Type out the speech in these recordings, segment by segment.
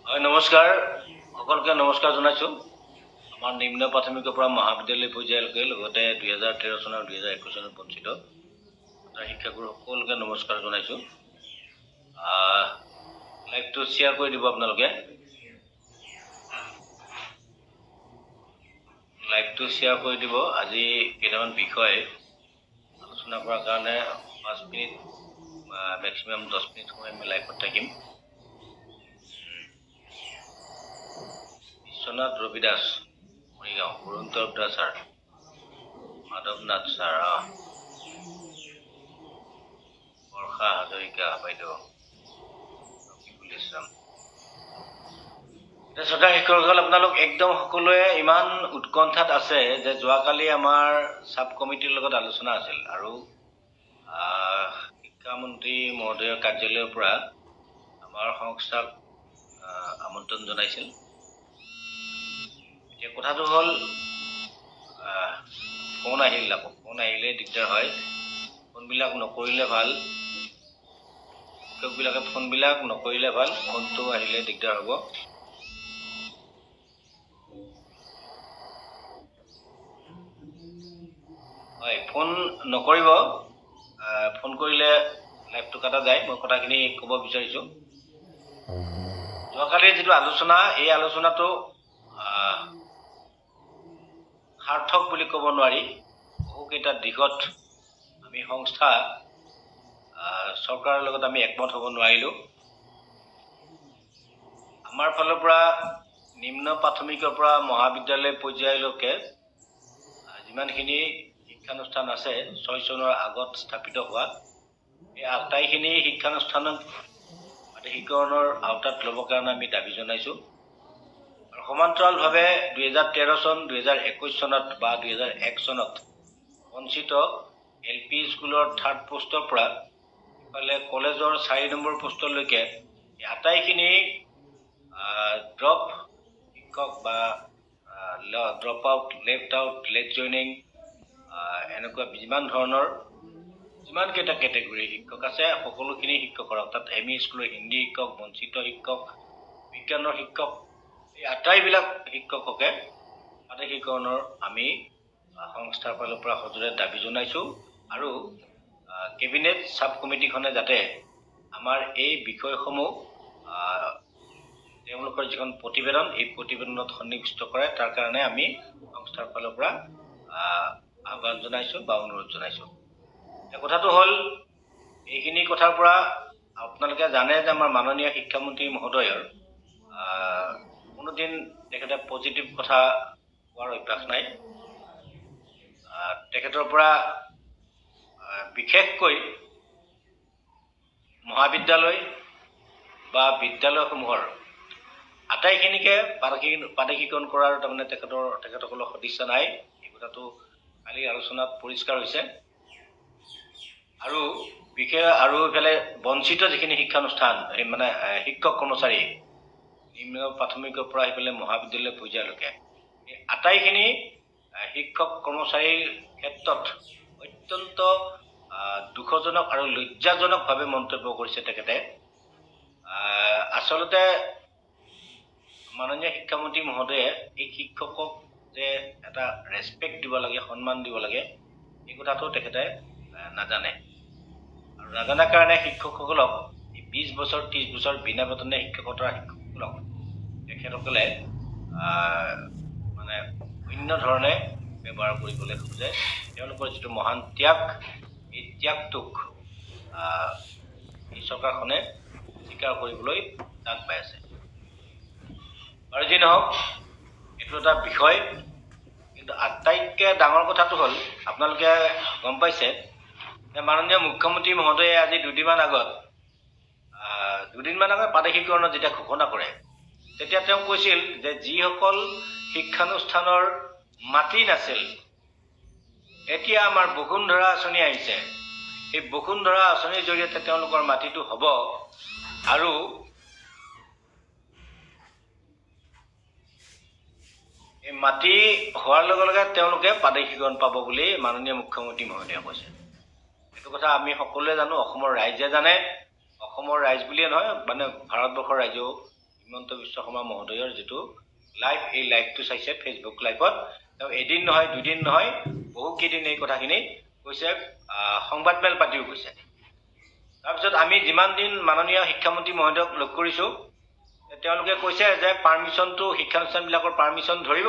নমস্কাৰ সকলোকে নমস্কাৰ জনাইছো আমাৰ নিম্ন প্ৰাথমিকৰ পৰা মহাবিদ্যালয় পৰ্যায়লৈকে লগতে 2013 চনৰ 2021 চনত বঞ্চিত শিক্ষাগুৰু সকলোকে নমস্কাৰ জনাইছো লাইভটো শ্বেয়াৰ কৰি দিব আপোনালোকে লাইভটো শ্বেয়াৰ কৰি দিব আজি কেইটামান বিষয় আলোচনা কৰাৰ কাৰণে 5 মিনিট ম্যাক্সিমাম 10 মিনিট সময় আমি লাইভত থাকিম বিশ্বনাথ ৰবি দাস মৰিগাঁও গুৰুন্তৰ দাস ছাৰ মাধৱ নাথ ছাৰ বৰ্ষা হাজৰিকা বাইদেউ ৰকিবুল ইছলাম শ্ৰোতা শিক্ষকসকল আপোনালোক একদম সকলোৱে ইমান উৎকণ্ঠাত আছে যে যোৱাকালি আমাৰ সাব কমিটিৰ লগত আলোচনা আছিল আৰু শিক্ষামন্ত্ৰী মহোদয়ৰ কাৰ্যালয়ৰ পৰা আমাৰ সংস্থাক আমন্ত্ৰণ জনাইছিল কথাটো হল ফোন আহিলে দিগদাৰ হয় ফোনবিলাক নকৰিলে ভাল শিক্ষকবিলাকে ফোনবিলাক নকৰিলে ভাল ফোনটো আহিলে দিগদাৰ হ'ব হয় ফোন নকৰিব ফোন কৰিলে লাইভটো কাটা যায় মই কথাখিনি ক'ব বিচাৰিছো যোৱাকালি যেটো আলোচনা এই আলোচনাটো সাৰ্থক বুলি ক'ব নোৱাৰি বহুকেইটা দিশত আমি সংস্থা চৰকাৰৰ লগত আমি একমত হ'ব নোৱাৰিলো আমাৰ ফালৰ পৰা নিম্ন প্ৰাথমিকৰ পৰা মহাবিদ্যালয় পৰ্যায়লৈকে যিমানখিনি শিক্ষানুষ্ঠান আছে 6 চনৰ আগত স্থাপিত হোৱা এই আটাইখিনি শিক্ষানুষ্ঠানত শিক্ষণৰ আওতাত ল'বৰ কাৰণে আমি দাবী জনাইছো সমান্তৰালভাৱে 2013 চন 2021 চনত বা 2001 চনত বঞ্চিত এলপি স্কুলৰ 3rd পোষ্টৰ পৰা ইফালে কলেজৰ 4 নম্বৰ পোষ্টলৈকে আটাইখিনি ড্ৰপ শিক্ষক বা drop out left out late joining এনেকুৱা যিমান ধৰণৰ যিমান কেইটা কেটেগৰী শিক্ষক আছে সকলোখিনি শিক্ষকৰ অৰ্থাৎ এমই স্কুলৰ হিন্দী শিক্ষক বঞ্চিত শিক্ষক বিজ্ঞানৰ শিক্ষক এই আটাইবিলাক শিক্ষককে আদেশীকৰণৰ আমি সংস্থাৰ ফালৰ পৰা সজোৰে দাবী জনাইছো আৰু কেবিনেট সাব কমিটিখনে যাতে আমাৰ এই বিষয়সমূহ তেওঁলোকৰ যিখন প্ৰতিবেদন এই প্ৰতিবেদনত সন্নিৱিষ্ট কৰে তাৰ কাৰণে আমি সংস্থাৰ ফালৰ পৰা আহ্বান জনাইছো বা অনুৰোধ জনাইছো কথাটো হল এইখিনি কথাৰ পৰা আপোনালোকে জানে যে আমাৰ মাননীয় শিক্ষামন্ত্ৰী মহোদয়ৰ কোনোদিন তেখেতে পজিটিভ কথা কোৱাৰ অভ্যাস নাই তেখেতৰ পৰা বিশেষকৈ মহাবিদ্যালয় বা বিদ্যালয়সমূহৰ আটাইখিনিকে পাদেশীকৰণ কৰাৰ তাৰমানে তেখেতসকলৰ সদিচ্ছা নাই এই কথাটো কালি আলোচনাত পৰিষ্কাৰ হৈছে আৰু বিশেষ আৰু ইফালে বঞ্চিত যিখিনি শিক্ষানুষ্ঠান মানে শিক্ষক কৰ্মচাৰী নিম্ন প্ৰাথমিকৰ পৰা ইফালে মহাবিদ্যালয় পৰ্যায়লৈকে এই আটাইখিনি শিক্ষক কৰ্মচাৰীৰ ক্ষেত্ৰত অত্যন্ত দুখজনক আৰু লজ্জাজনকভাৱে মন্তব্য কৰিছে তেখেতে আচলতে মাননীয় শিক্ষামন্ত্ৰী মহোদয়ে এই শিক্ষকক যে এটা ৰেসপেক্ট দিব লাগে সন্মান দিব লাগে এই কথাটো তেখেতে নাজানে আৰু নাজানাৰ কাৰণে শিক্ষকসকলক 20 বছৰ 30 বছৰ বিনা বেতনে শিক্ষকতাৰ শিক্ষকসকলক তেখেতসকলে মানে অন্য ধৰণে ব্যৱহাৰ কৰিবলৈ খোজে তেওঁলোকৰ যিটো মহান ত্যাগ এই ত্যাগটোক এই চৰকাৰখনে স্বীকাৰ কৰিবলৈ তাক পাই আছে আৰু যি নহওক এইটো এটা বিষয় কিন্তু আটাইতকৈ ডাঙৰ কথাটো হ'ল আপোনালোকে গম পাইছে যে মাননীয় মুখ্যমন্ত্ৰী মহোদয়ে আজি দুদিনমান আগত পাদেশীকৰণত যেতিয়া ঘোষণা কৰে তেতিয়া তেওঁ কৈছিল যে যিসকল শিক্ষানুষ্ঠানৰ মাটি নাছিল এতিয়া আমাৰ বসুন্ধৰা আঁচনি আহিছে এই বসুন্ধৰা আঁচনিৰ জৰিয়তে তেওঁলোকৰ মাটিটো হ'ব আৰু এই মাটি হোৱাৰ লগে লগে তেওঁলোকে পাদেশীকৰণ পাব বুলি মাননীয় মুখ্যমন্ত্ৰী মহোদয়ে কৈছে এইটো কথা আমি সকলোৱে জানো অসমৰ ৰাইজে জানে অসমৰ ৰাইজ বুলিয়ে নহয় মানে ভাৰতবৰ্ষৰ ৰাইজেও হিমন্ত বিশ্ব শৰ্মা মহোদয়ৰ যেটো লাইভ এই লাইভটো চাইছে ফেসবুক লাইভত তেওঁ এদিন নহয় দুদিন নহয় বহু কেইদিন এই কথাখিনি কৈছে সংবাদ মেল পাতিও কৈছে তাৰপিছত আমি যিমান দিন মাননীয় শিক্ষামন্ত্ৰী মহোদয়ক লগ কৰিছো তেওঁলোকে কৈছে যে পাৰমিশনটো শিক্ষানুষ্ঠানবিলাকৰ পাৰমিশন ধৰিব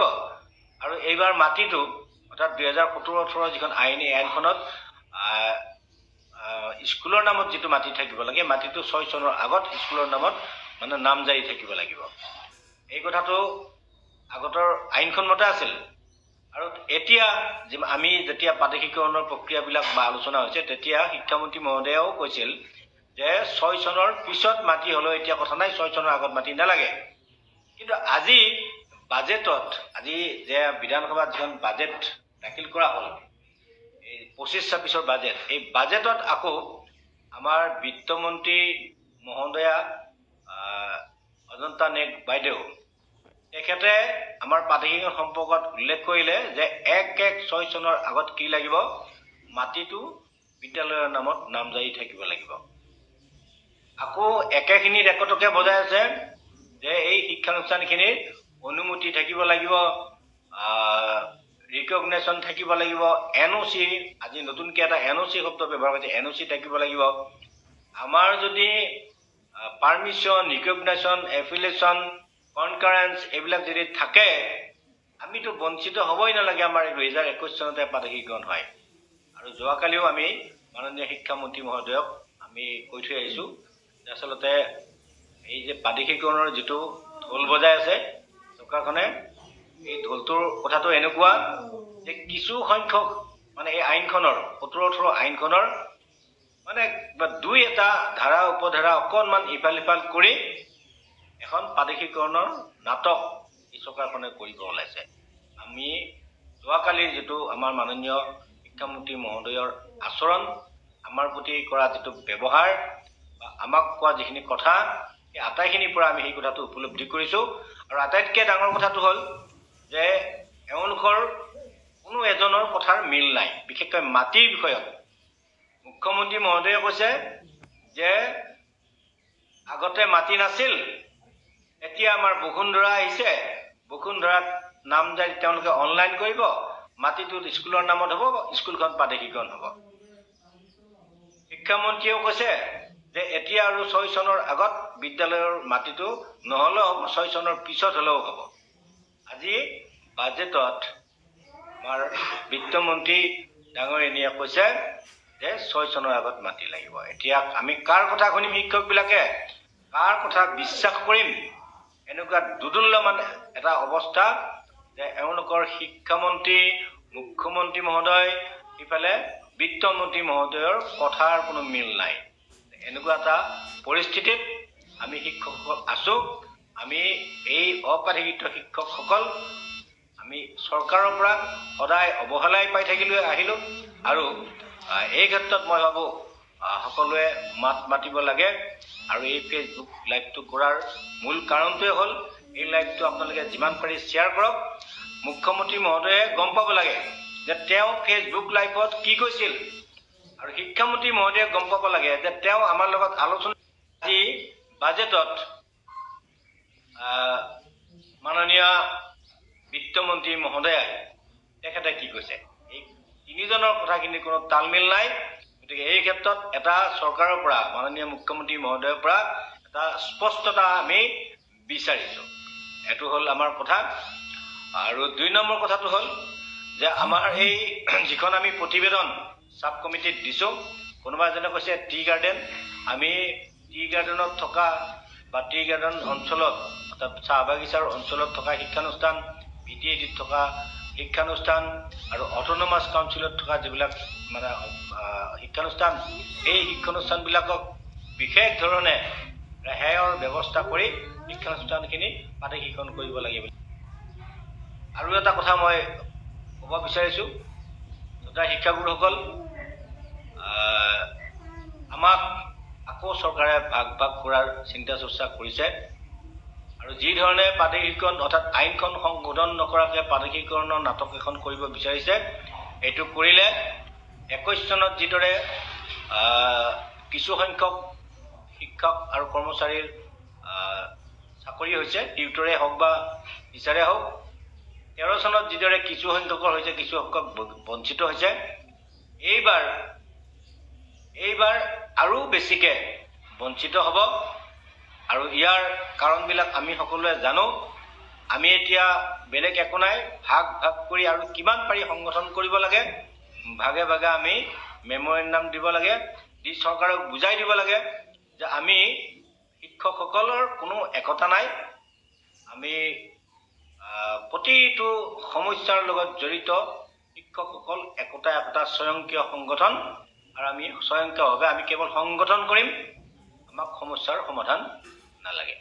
আৰু এইবাৰ মাটিটো অৰ্থাৎ 2017-18 যিখন আইনখনত স্কুলৰ নামত যেটো মাটি থাকিব লাগে মাটিটো 6 চনৰ আগত স্কুলৰ নামত মানে নাম জাৰি থাকিব লাগিব এই কথাটো আগতৰ আইনখন মতে আছিল আৰু এতিয়া আমি যেতিয়া পাঠ্যক্ৰমৰ প্ৰক্ৰিয়াবিলাক বা আলোচনা হৈছে তেতিয়া শিক্ষামন্ত্ৰী মহোদয়েও কৈছিল যে 6 চনৰ পিছত মাটি হলো এতিয়া কথা নাই 6 চনৰ আগত মাটি নালাগে কিন্তু আজি বাজেটত আজি যে বিধানসভাত যিখন বাজেট দাখিল কৰা হল এই 25-26 বাজেট এই বাজেটত আকৌ আমাৰ বিত্তমন্ত্ৰী মহোদয়া অজন্তা নেক বাইদেউ এখেতে আমাৰ পাঠ্যক্ৰম সম্পৰ্কত উল্লেখ কৰিলে যে 1-1-6 চনৰ আগত কি লাগিব মাটিটো বিদ্যালয়ৰ নামত নামজাৰি থাকিব লাগিব আকৌ একেখিনি ৰেকৰ্ডকে বজাই আছে যে এই শিক্ষানুষ্ঠানখিনিৰ অনুমতি থাকিব লাগিব ৰিকগনিশ্যন থাকিব লাগিব এনওসি আজি নতুনকৈ এটা এনওসি শব্দ ব্যৱহাৰ কৰিছে এনওসি থাকিব লাগিব আমাৰ যদি পাৰমিশন ৰিকগনিশ্যন এফিলিয়েশ্যন কনকাৰেন্স এইবিলাক যদি থাকে আমিতো বঞ্চিত হ'বই নালাগে আমাৰ 2021 চনতে পাঠ্যক্ৰম হয় আৰু যোৱাকালিও আমি মাননীয় শিক্ষামন্ত্ৰী মহোদয়ক আমি কৈ থৈ আহিছো আসলতে এই যে পাঠ্যক্ৰমৰ যেটো ঢোল বজাই আছে চৰকাৰখনে এই ঢোলটোৰ কথাটো এনেকুৱা যে কিছু সংখ্যক মানে এই আইনখনৰ 17-18 আইনখনৰ মানে দুই এটা ধাৰা উপধাৰা অকনমান ইফাল কৰি এখন পাঠ্যক্ৰমৰ নাটক এই চৰকাৰখনে কৰিব ওলাইছে আমি যোৱাকালিৰ যেটো আমাৰ মাননীয় শিক্ষামন্ত্ৰী মহোদয়ৰ আচৰণ আমাৰ প্ৰতি কৰা যেটো ব্যৱহাৰ বা আমাক কোৱা যিখিনি কথা এই আটাইখিনিৰ পৰা আমি এই কথাটো উপলব্ধি কৰিছো আৰু আটাইতকৈ ডাঙৰ কথাটো হ'ল যে এওঁলোকৰ কোনো এজনৰ কথাৰ মিল নাই বিশেষকৈ মাটিৰ বিষয়ত মুখ্যমন্ত্ৰী মহোদয়ে কৈছে যে আগতে মাটি নাছিল এতিয়া আমাৰ বসুন্ধৰা আহিছে বসুন্ধৰাত নাম জাৰি তেওঁলোকে অনলাইন কৰিব মাটিটো স্কুলৰ নামত হ'ব স্কুলখন পাঠ্যক্ৰম হ'ব শিক্ষামন্ত্ৰীও কৈছে যে এতিয়া আৰু 6 চনৰ আগত বিদ্যালয়ৰ মাটিটো নহলেও 6 চনৰ পিছত হলেও হ'ব আজি বাজেটত আমাৰ বিত্তমন্ত্ৰী ডাঙৰীয়ানীয়ে কৈছে যে 6 চনৰ আগত মাটি লাগিব এতিয়া আমি কাৰ কথা শুনিম শিক্ষকবিলাকে কাৰ কথা বিশ্বাস কৰিম এনেকুৱা দুদুল্যমান এটা অৱস্থা যে এওঁলোকৰ শিক্ষামন্ত্ৰী মুখ্যমন্ত্ৰী মহোদয় ইফালে বিত্তমন্ত্ৰী মহোদয়ৰ কথাৰ কোনো মিল নাই এনেকুৱা এটা পৰিস্থিতিত আমি শিক্ষকসকল আছো আমি এই অপাঠিত শিক্ষকসকল আমি চৰকাৰৰ পৰা সদায় অৱহেলাই পাই আহিলো আৰু এই ক্ষেত্ৰত মই ভাবো সকলোৱে মাত মাতিব লাগে আৰু এই ফেসবুক লাইভটো কৰাৰ মূল কাৰণটোৱে হ'ল এই লাইভটো আপোনালোকে যিমান পাৰি শ্বেয়াৰ কৰক মুখ্যমন্ত্ৰী মহোদয়ে গম পাব লাগে যে তেওঁ ফেসবুক লাইভত কি কৈছিল আৰু শিক্ষামন্ত্ৰী মহোদয়ে গম পাব লাগে যে তেওঁ আমাৰ লগত আলোচনা আজি বাজেটত মাননীয় বিত্তমন্ত্ৰী মহোদয়ে তেখেতে কি কৈছে এই তিনিজনৰ কথাখিনি কোনো তালমিল নাই গতিকে এই ক্ষেত্ৰত এটা চৰকাৰৰ পৰা মাননীয় মুখ্যমন্ত্ৰী মহোদয়ৰ পৰা এটা স্পষ্টতা আমি বিচাৰিছো এটো হ'ল আমাৰ কথা আৰু দুই নম্বৰ কথাটো হ'ল যে আমাৰ এই যিখন আমি প্ৰতিবেদন সাব কমিটিত দিছো কোনোবা এজনে কৈছে টি গাৰ্ডেন আমি টি গাৰ্ডেনত থকা বা টি গাৰ্ডেন অঞ্চলত অৰ্থাৎ চাহ বাগিচাৰ অঞ্চলত থকা শিক্ষানুষ্ঠান বিটিএডিত থকা শিক্ষানুষ্ঠান আৰু অটোনমাস কাউন্সিলত থকা যিবিলাক মানে শিক্ষানুষ্ঠান এই শিক্ষানুষ্ঠানবিলাকক বিশেষ ধৰণে ৰেহাইৰ ব্যৱস্থা কৰি শিক্ষানুষ্ঠানখিনি পাঠ্যক্ৰম কৰিব লাগিব আৰু এটা কথা মই ক'ব বিচাৰিছো তথা শিক্ষাগুৰুসকল আমাক আকৌ চৰকাৰে ভাগ কৰাৰ চিন্তা চৰ্চা কৰিছে আৰু যি ধৰণে পাঠ্যক্ৰম অৰ্থাৎ আইনখন সংশোধন নকৰাকৈ পাঠ্যক্ৰমৰ নাটক এখন কৰিব বিচাৰিছে এইটো কৰিলে 21 চনত যিদৰে কিছু সংখ্যক শিক্ষক আৰু কৰ্মচাৰীৰ চাকৰি হৈছে, টিউটৰে হওক বা টিচাৰে হওক। 13 চনত যিদৰে কিছু সংখ্যকৰ হৈছে, কিছু সংখ্যক বঞ্চিত হৈছে। এইবাৰ আৰু বেছিকে বঞ্চিত হ'ব। আৰু ইয়াৰ কাৰণবিলাক আমি সকলোৱে জানো। আমি এতিয়া বেলেগ একো নাই, ভাগ কৰি আৰু কিমান পাৰি সংগঠন কৰিব লাগে, ভাগে ভাগে আমি মেমৰেণ্ডাম দিব লাগে, দি চৰকাৰক বুজাই দিব লাগে যে আমি শিক্ষকসকলৰ কোনো একতা নাই, আমি প্ৰতিটো সমস্যাৰ লগত জড়িত শিক্ষকসকল একোটা স্বয়ংক্ৰিয় সংগঠন, আৰু আমি স্বয়ংক্ৰিয়ভাৱে আমি কেৱল সংগঠন কৰিম, আমাক সমস্যাৰ সমাধান নালাগে।